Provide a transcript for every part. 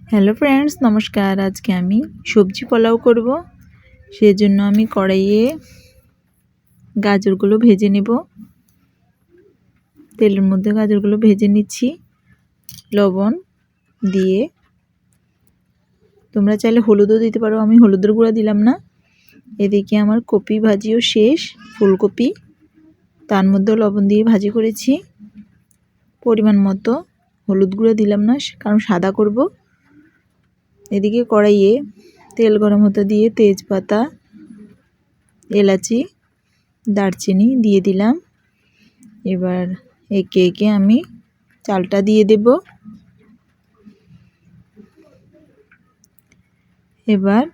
Hello friends, নমস্কার। আজকে আমি সবজি পোলাও করব। সেজন্য আমি কড়াইয়ে গাজরগুলো ভেজে নেব। তেলের মধ্যে গাজরগুলো ভেজে নিচ্ছি লবণ দিয়ে। তোমরা চাইলে হলুদও দিতে পারো, আমি হলুদের গুঁড়া দিলাম না। এদিকে আমার কপি ভাজিও শেষ, ফুলকপি, তার মধ্যে লবণ দিয়ে ভাজি করেছি। পরিমাণ মতো হলুদ গুঁড়া দিলাম না, কারণ সাদা করব। এদিকে কড়াইয়ে তেল গরম হতে দিয়ে তেজপাতা, এলাচি, দারচিনি দিয়ে দিলাম। এবার একে একে আমি চালটা দিয়ে দেব। এবার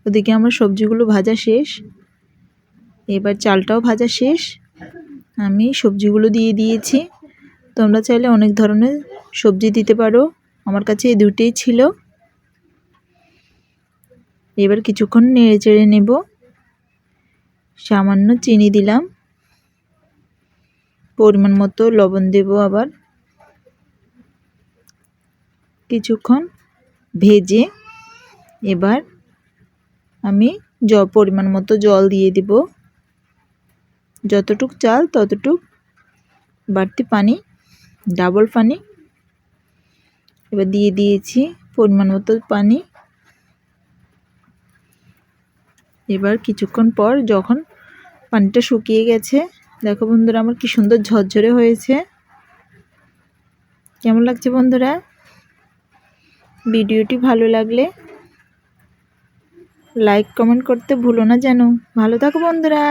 ওদিকে আমার সবজিগুলো ভাজা শেষ, এবার চালটাও ভাজা শেষ। আমি সবজিগুলো দিয়ে দিয়েছি। তোমরা চাইলে অনেক ধরনের সবজি দিতে পারো, আমার কাছে এই দুটোই ছিল। এবার কিছুক্ষণ নেড়ে চেড়ে নেব। সামান্য চিনি দিলাম, পরিমাণ মতো লবণ দেব। আবার কিছুক্ষণ ভেজে এবার আমি পরিমাণ মতো জল দিয়ে দেব। যতটুক চাল ততটুক, বাড়তি পানি, ডাবল পানি। এবার দিয়ে দিয়েছি পরিমাণ মতো পানি। এবার কিছুক্ষণ পর যখন পানিটা শুকিয়ে গেছে, দেখো বন্ধুরা আমার কি সুন্দর ঝরঝরে হয়েছে। কেমন লাগছে বন্ধুরা? ভিডিওটি ভালো লাগলে লাইক কমেন্ট করতে ভুলো না যেন। ভালো থাকো বন্ধুরা।